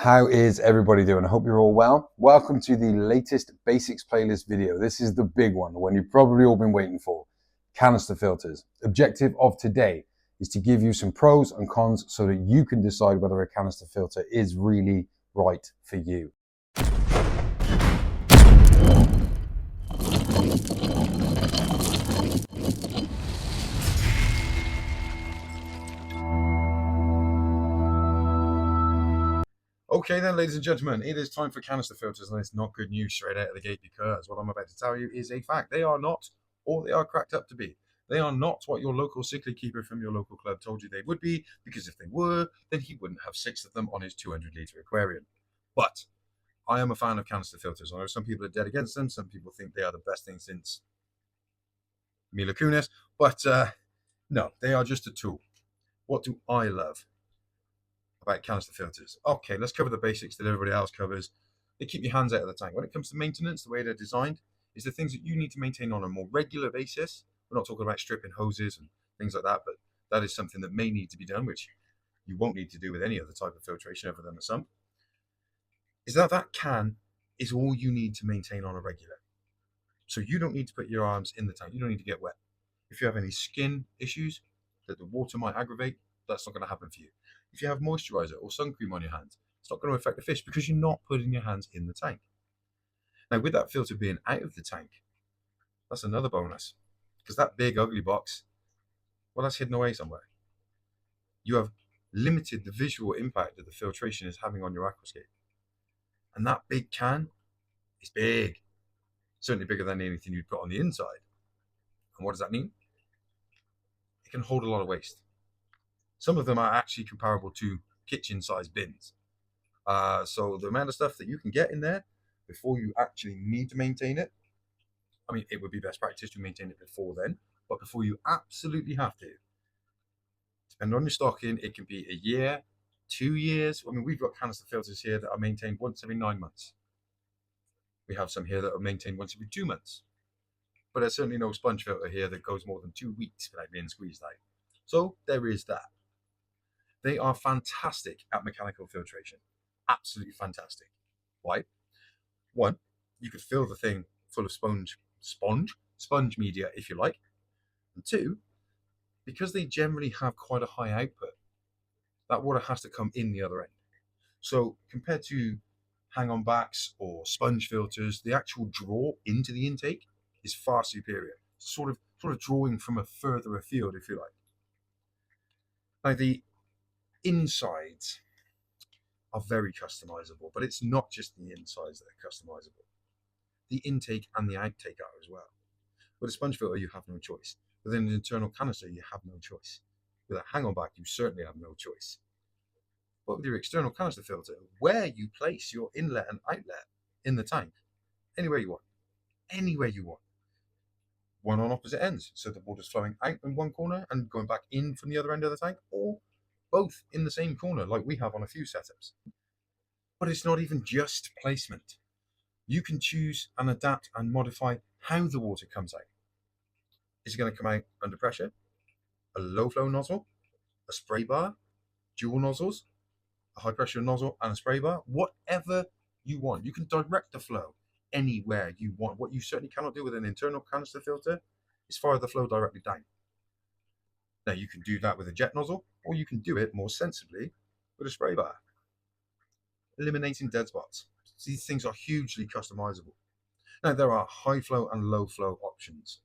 How is everybody doing? I hope you're all well. Welcome to the latest basics playlist video. This is the big one, the one you've probably all been waiting for. Canister filters. Objective of today is to give you some pros and cons so that you can decide whether a canister filter is really right for you. Okay then, ladies and gentlemen, it is time for canister filters, and it's not good news straight out of the gate, because what I'm about to tell you is a fact. They are not, or they are cracked up to be. They are not what your local sickly keeper from your local club told you they would be, because if they were, then he wouldn't have 6 of them on his 200-litre aquarium. But I am a fan of canister filters. I know some people are dead against them. Some people think they are the best thing since Mila Kunis, but no, they are just a tool. What do I love about canister filters? Okay, let's cover the basics that everybody else covers. They keep your hands out of the tank. When it comes to maintenance, the way they're designed is the things that you need to maintain on a more regular basis. We're not talking about stripping hoses and things like that, but that is something that may need to be done, which you won't need to do with any other type of filtration other than a sump. Is that can is all you need to maintain on a regular. So you don't need to put your arms in the tank. You don't need to get wet. If you have any skin issues that the water might aggravate, that's not going to happen for you. If you have moisturizer or sun cream on your hands, it's not going to affect the fish because you're not putting your hands in the tank. Now, with that filter being out of the tank, that's another bonus, because that big ugly box, well, that's hidden away somewhere. You have limited the visual impact that the filtration is having on your aquascape. And that big can is big, certainly bigger than anything you'd put on the inside. And what does that mean? It can hold a lot of waste. Some of them are actually comparable to kitchen-sized bins. So the amount of stuff that you can get in there before you actually need to maintain it, I mean, it would be best practice to maintain it before then, but before you absolutely have to, depending on your stocking, it can be a year, 2 years. I mean, we've got canister filters here that are maintained once every 9 months. We have some here that are maintained once every 2 months. But there's certainly no sponge filter here that goes more than 2 weeks without being squeezed out. So there is that. They are fantastic at mechanical filtration. Absolutely fantastic. Why? One, you could fill the thing full of sponge media if you like. And two, because they generally have quite a high output, that water has to come in the other end. So compared to hang-on backs or sponge filters, the actual draw into the intake is far superior. Sort of drawing from a further afield, if you like. Now, the insides are very customizable, but it's not just the insides that are customizable. The intake and the outtake are as well. With a sponge filter, you have no choice. With an internal canister, you have no choice. With a hang-on back, you certainly have no choice. But with your external canister filter, where you place your inlet and outlet in the tank, anywhere you want. One on opposite ends, so the water's flowing out in one corner and going back in from the other end of the tank, or both in the same corner like we have on a few setups. But it's not even just placement. You can choose and adapt and modify how the water comes out. Is it going to come out under pressure? A low flow nozzle? A spray bar? Dual nozzles? A high pressure nozzle and a spray bar? Whatever you want. You can direct the flow anywhere you want. What you certainly cannot do with an internal canister filter is fire the flow directly down. Now, you can do that with a jet nozzle, or you can do it more sensibly with a spray bar, eliminating dead spots. These things are hugely customizable. Now, there are high flow and low flow options.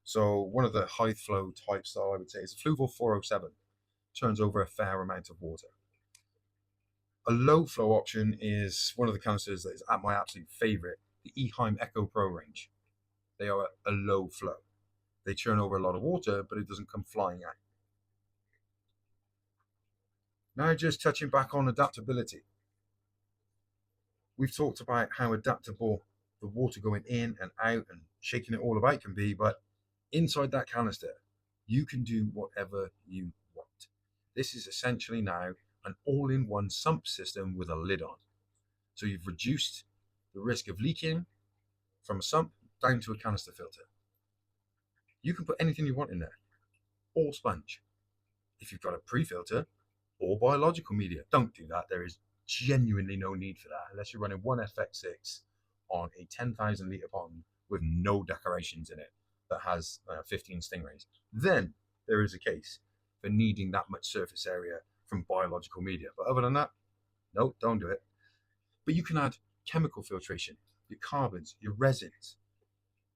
So one of the high flow types, though, I would say, is a Fluval 407. Turns over a fair amount of water. A low flow option is one of the canisters that is my absolute favorite, the Eheim Echo Pro range. They are a low flow. They churn over a lot of water, but it doesn't come flying out. Now, just touching back on adaptability. We've talked about how adaptable the water going in and out and shaking it all about can be, but inside that canister, you can do whatever you want. This is essentially now an all-in-one sump system with a lid on. So you've reduced the risk of leaking from a sump down to a canister filter. You can put anything you want in there, all sponge. If you've got a pre-filter or biological media, don't do that. There is genuinely no need for that unless you're running one FX6 on a 10,000 litre pond with no decorations in it that has 15 stingrays. Then there is a case for needing that much surface area from biological media. But other than that, no, don't do it. But you can add chemical filtration, your carbons, your resins.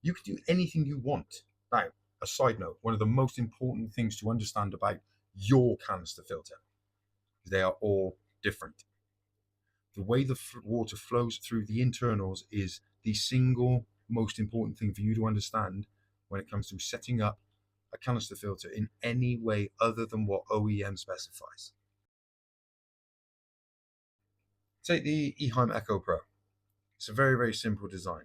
You can do anything you want. Now, a side note, one of the most important things to understand about your canister filter is they are all different. The way the water flows through the internals is the single most important thing for you to understand when it comes to setting up a canister filter in any way other than what OEM specifies. Take the Eheim Echo Pro. It's a very, very simple design.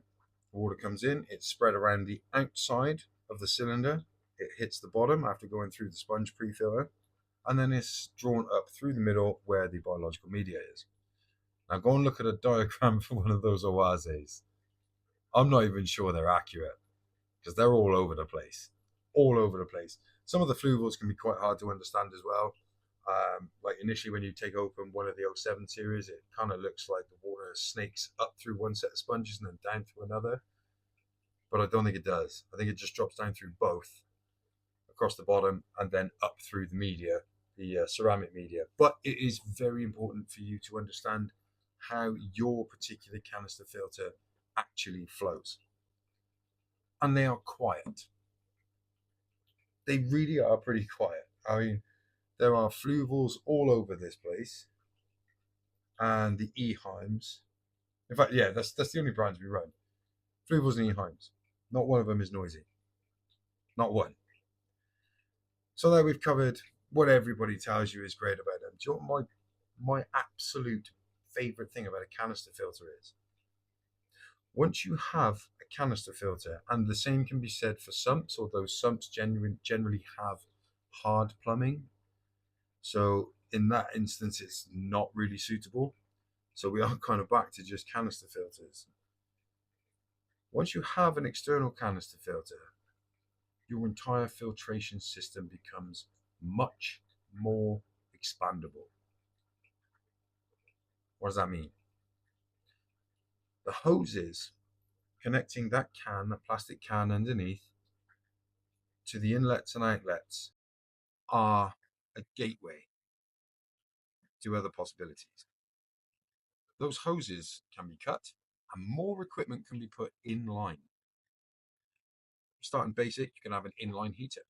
The water comes in, it's spread around the outside of the cylinder, it hits the bottom after going through the sponge pre-filler, and then it's drawn up through the middle where the biological media is. Now go and look at a diagram for one of those oases. I'm not even sure they're accurate because they're all over the place. All over the place. Some of the fluvals can be quite hard to understand as well. Like initially when you take open one of the 07 series, it kind of looks like the water snakes up through one set of sponges and then down through another. But I don't think it does. I think it just drops down through both, across the bottom, and then up through the media, the ceramic media. But it is very important for you to understand how your particular canister filter actually flows. And they are quiet. They really are pretty quiet. I mean, there are fluvals all over this place, and the Eheims. In fact, yeah, that's the only brands we run. Fluvals and Eheims. Not one of them is noisy. Not one. So there we've covered what everybody tells you is great about them. Do you know what my absolute favorite thing about a canister filter is? Once you have a canister filter, and the same can be said for sumps, although sumps generally have hard plumbing. So in that instance, it's not really suitable. So we are kind of back to just canister filters. Once you have an external canister filter, your entire filtration system becomes much more expandable. What does that mean? The hoses connecting that plastic can underneath, to the inlets and outlets are a gateway to other possibilities. Those hoses can be cut and more equipment can be put in line. Starting basic, you can have an inline heater.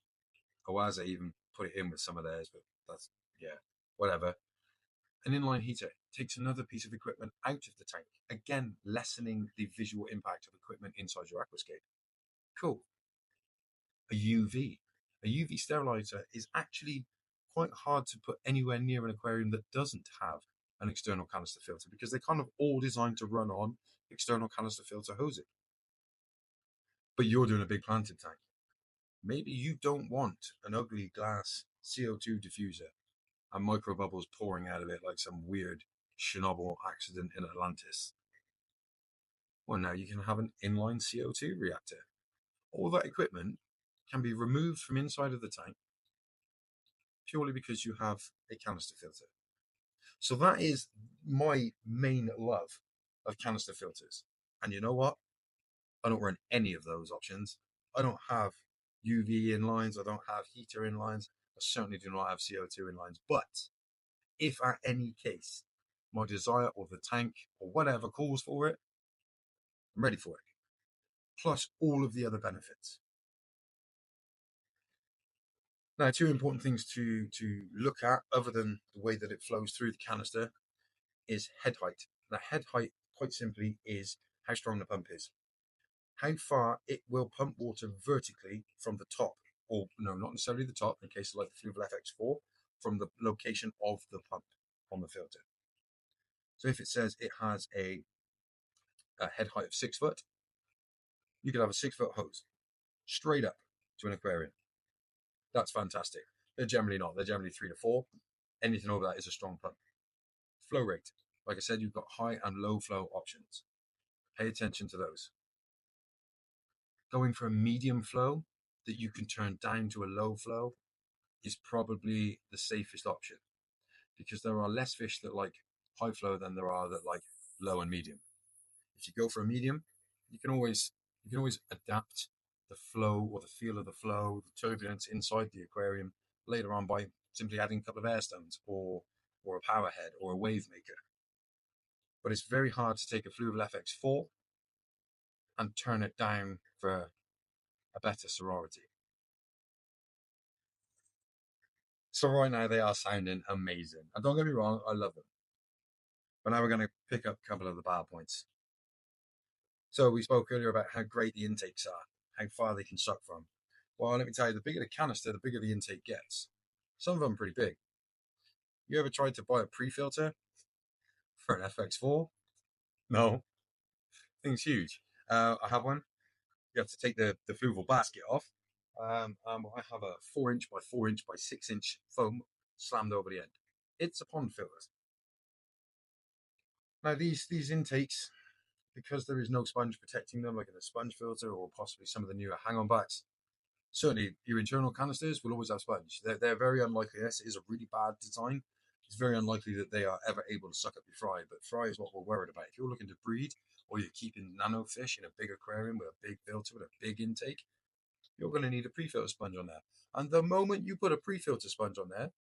Oase even put it in with some of theirs, but that's, yeah, whatever. An inline heater takes another piece of equipment out of the tank, again lessening the visual impact of equipment inside your aquascape. Cool. A UV. A UV sterilizer is actually quite hard to put anywhere near an aquarium that doesn't have an external canister filter because they're kind of all designed to run on external canister filter hosing. But you're doing a big planted tank. Maybe you don't want an ugly glass CO2 diffuser and micro bubbles pouring out of it like some weird Chernobyl accident in Atlantis. Well, now you can have an inline CO2 reactor. All that equipment can be removed from inside of the tank purely because you have a canister filter. So that is my main love of canister filters. And you know what? I don't run any of those options. I don't have UV inlines. I don't have heater inlines. I certainly do not have CO2 inlines. But if at any case my desire or the tank or whatever calls for it, I'm ready for it. Plus all of the other benefits. Now, two important things to look at, other than the way that it flows through the canister, is head height. Now, head height, quite simply, is how strong the pump is. How far it will pump water vertically from the top, or no, not necessarily the top, in cases like the Fluval FX4, from the location of the pump on the filter. So if it says it has a head height of 6 foot, you could have a 6-foot hose straight up to an aquarium. That's fantastic. They're generally not. They're generally 3 to 4. Anything over that is a strong pump. Flow rate. Like I said, you've got high and low flow options. Pay attention to those. Going for a medium flow that you can turn down to a low flow is probably the safest option, because there are less fish that like high flow than there are that like low and medium. If you go for a medium, you can always adapt the flow or the feel of the flow, the turbulence inside the aquarium later on by simply adding a couple of air stones or a power head or a wave maker. But it's very hard to take a Fluval FX4 and turn it down for a better sorority. So right now they are sounding amazing. And don't get me wrong, I love them. But now we're going to pick up a couple of the bad points. So we spoke earlier about how great the intakes are, how far they can suck from. Well, let me tell you, the bigger the canister, the bigger the intake gets. Some of them are pretty big. You ever tried to buy a pre-filter for an FX4? No, thing's huge. I have one. You have to take the Fluval basket off. I have a 4-inch by 4-inch by 6-inch foam slammed over the end. It's a pond filter. Now these intakes, because there is no sponge protecting them like in a sponge filter or possibly some of the newer hang-on backs, certainly your internal canisters will always have sponge. They're very unlikely. Yes, it is a really bad design. It's very unlikely that they are ever able to suck up your fry, but fry is what we're worried about. If you're looking to breed or you're keeping nano fish in a big aquarium with a big filter with a big intake, you're going to need a pre-filter sponge on there. And the moment you put a pre-filter sponge on there,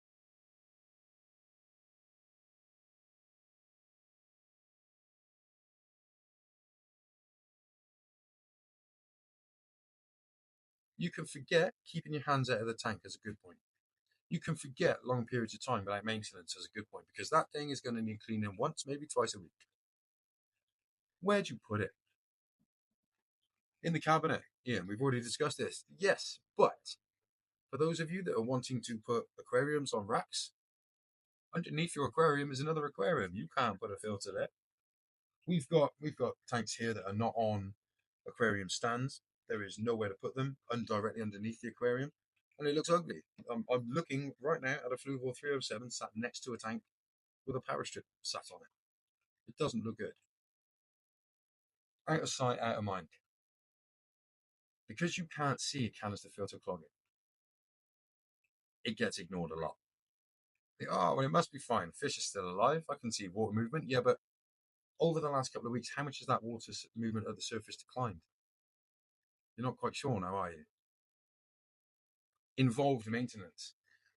you can forget keeping your hands out of the tank as a good point. You can forget long periods of time without maintenance as a good point, because that thing is going to need cleaning once, maybe twice a week. Where'd you put it? In the cabinet. Ian, we've already discussed this. Yes, but for those of you that are wanting to put aquariums on racks, underneath your aquarium is another aquarium. You can't put a filter there. We've got tanks here that are not on aquarium stands. There is nowhere to put them directly underneath the aquarium, and it looks ugly. I'm looking right now at a Fluval 307 sat next to a tank with a power strip sat on it. It doesn't look good. Out of sight, out of mind. Because you can't see a canister filter clogging, it gets ignored a lot. Oh, well, it must be fine. Fish is still alive. I can see water movement. Yeah, but over the last couple of weeks, how much has that water movement at the surface declined? You're not quite sure now, are you? Involved maintenance.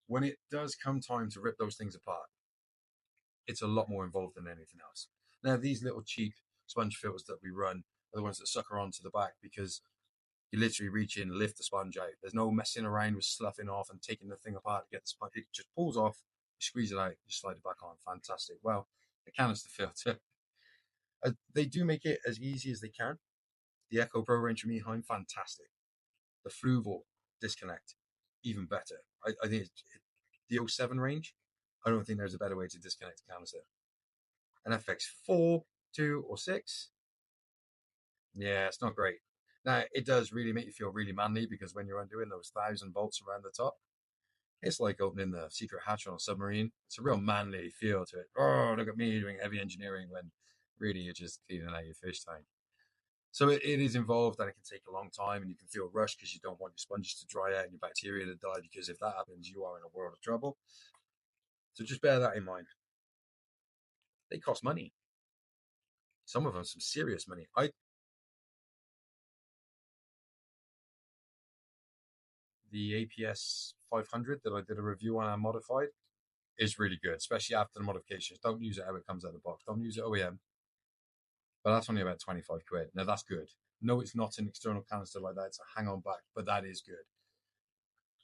When it does come time to rip those things apart, it's a lot more involved than anything else. Now, these little cheap sponge filters that we run are the ones that sucker onto the back because you literally reach in, lift the sponge out. There's no messing around with sloughing off and taking the thing apart to get the sponge. It just pulls off, you squeeze it out, you slide it back on. Fantastic. Well, the canister filter, they do make it as easy as they can. The Echo Pro range from Eheim, fantastic. The Fluval disconnect, even better. I think the 07 range, I don't think there's a better way to disconnect a canister. An FX4, 2, or 6, yeah, it's not great. Now, it does really make you feel really manly because when you're undoing those 1,000 bolts around the top, it's like opening the secret hatch on a submarine. It's a real manly feel to it. Oh, look at me doing heavy engineering when really you're just cleaning out your fish tank. So it is involved and it can take a long time and you can feel rushed because you don't want your sponges to dry out and your bacteria to die because if that happens, you are in a world of trouble. So just bear that in mind. They cost money. Some of them some serious money. The APS 500 that I did a review on and modified is really good, especially after the modifications. Don't use it how it comes out of the box. Don't use it OEM. But that's only about 25 quid. Now that's good. No, it's not an external canister like that. It's a hang on back, but that is good.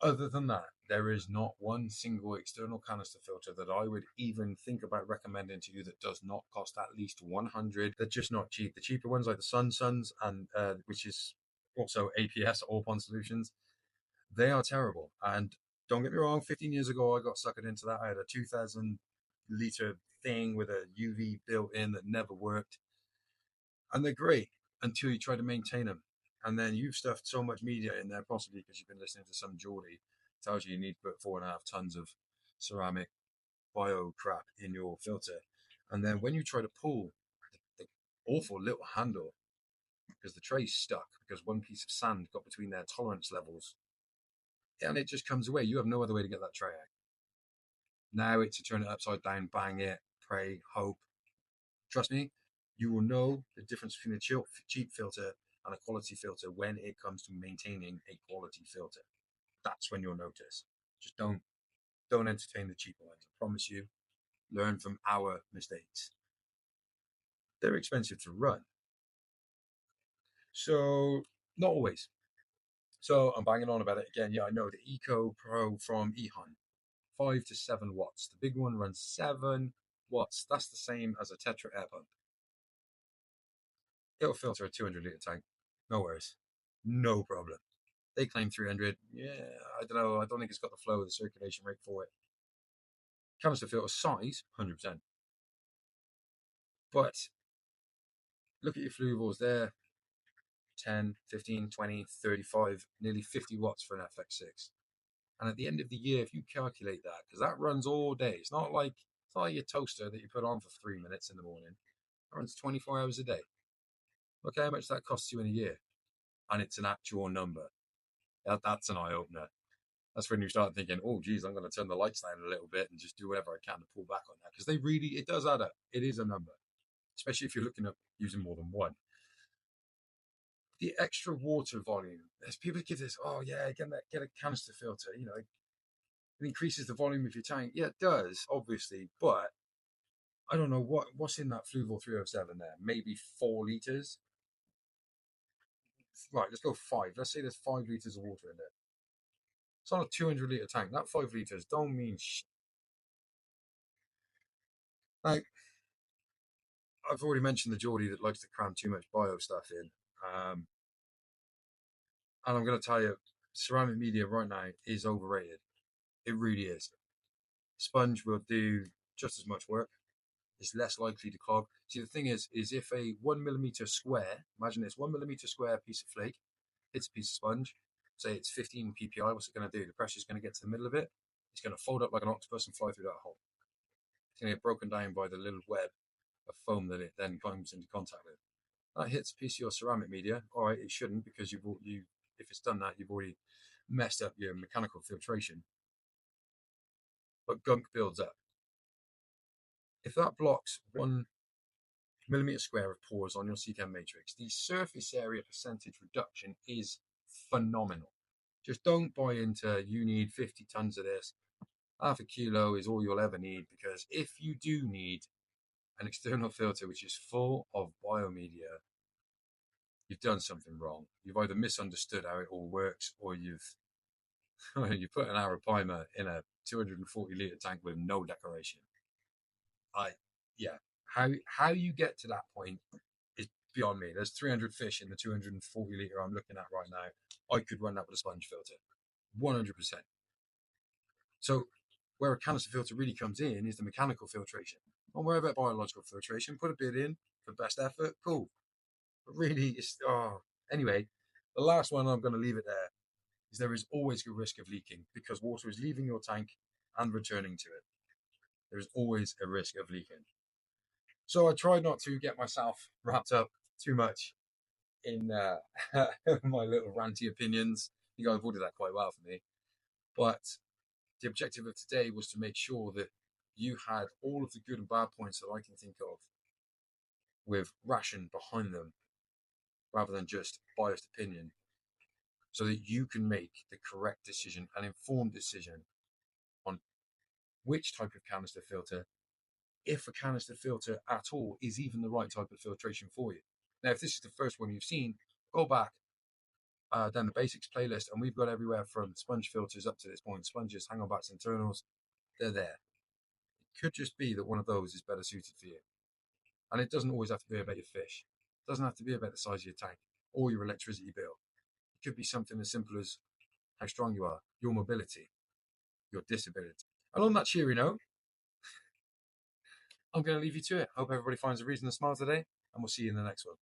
Other than that, there is not one single external canister filter that I would even think about recommending to you that does not cost at least 100. They're just not cheap. The cheaper ones like the Suns and which is also APS, All Pond Solutions, they are terrible. And don't get me wrong, 15 years ago, I got suckered into that. I had a 2,000 liter thing with a UV built in that never worked. And they're great until you try to maintain them. And then you've stuffed so much media in there, possibly because you've been listening to some Geordie tells you need to put 4.5 tons of ceramic bio crap in your filter. And then when you try to pull the awful little handle, because the tray's stuck, because one piece of sand got between their tolerance levels, and it just comes away. You have no other way to get that tray out. Now it's to turn it upside down, bang it, pray, hope. Trust me, you will know the difference between a cheap filter and a quality filter when it comes to maintaining a quality filter. That's when you'll notice. Just don't entertain the cheaper ones. I promise you, learn from our mistakes. They're expensive to run. So not always. So I'm banging on about it again. Yeah, I know the Eco Pro from Ehan, 5 to 7 watts. The big one runs 7 watts. That's the same as a Tetra air pump. It'll filter a 200-litre tank. No worries. No problem. They claim 300. Yeah, I don't know. I don't think it's got the flow of the circulation rate for it. Canister filter size, 100%. But look at your Fluvals there. 10, 15, 20, 35, nearly 50 watts for an FX6. And at the end of the year, if you calculate that, because that runs all day, it's not like your toaster that you put on for 3 minutes in the morning. It runs 24 hours a day. Look how much that costs you in a year. And it's an actual number. That's an eye opener. That's when you start thinking, oh, geez, I'm going to turn the lights down a little bit and just do whatever I can to pull back on that. Because it does add up. It is a number, especially if you're looking at using more than one. The extra water volume, as people give this, oh yeah, get a canister filter, it increases the volume of your tank. Yeah, it does, obviously, but I don't know what's in that Fluval 307 there. Maybe 4 liters. Right, let's go 5. Let's say there's 5 liters of water in there. It's on a 200-litre tank. That 5 liters don't mean shit. Like, I've already mentioned the Geordie that likes to cram too much bio stuff in. And I'm going to tell you, ceramic media right now is overrated. It really is. Sponge will do just as much work. It's less likely to clog. See, the thing is if a 1mm square, imagine this 1mm square piece of flake hits a piece of sponge, say it's 15 ppi, what's it going to do? The pressure is going to get to the middle of it. It's going to fold up like an octopus and fly through that hole. It's going to get broken down by the little web of foam that it then comes into contact with. That hits a piece of your ceramic media. All right, it shouldn't, because if it's done that, you've already messed up your mechanical filtration. But gunk builds up. If that blocks 1mm square of pores on your CCAM matrix, the surface area percentage reduction is phenomenal. Just don't buy into you need 50 tons of this. Half a kilo is all you'll ever need, because if you do need an external filter which is full of biomedia, you've done something wrong. You've either misunderstood how it all works, or you've you put an arapaima in a 240-litre tank with no decoration. Yeah. How you get to that point is beyond me. There's 300 fish in the 240-litre I'm looking at right now. I could run that with a sponge filter, 100%. So where a canister filter really comes in is the mechanical filtration. Don't worry about biological filtration. Put a bit in for best effort, cool. But really, anyway, the last one, I'm going to leave it there, is there is always a risk of leaking, because water is leaving your tank and returning to it. There is always a risk of leaking. So I try not to get myself wrapped up too much in my little ranty opinions. You guys avoided that quite well for me. But the objective of today was to make sure that you had all of the good and bad points that I can think of with ration behind them, rather than just biased opinion, so that you can make the correct decision, an informed decision on which type of canister filter, if a canister filter at all is even the right type of filtration for you. Now, if this is the first one you've seen, go back down the basics playlist, and we've got everywhere from sponge filters up to this point. Sponges, hang-on-backs, internals, they're there. It could just be that one of those is better suited for you. And it doesn't always have to be about your fish. It doesn't have to be about the size of your tank or your electricity bill. It could be something as simple as how strong you are, your mobility, your disability. And on that cheery note, I'm going to leave you to it. Hope everybody finds a reason to smile today, and we'll see you in the next one.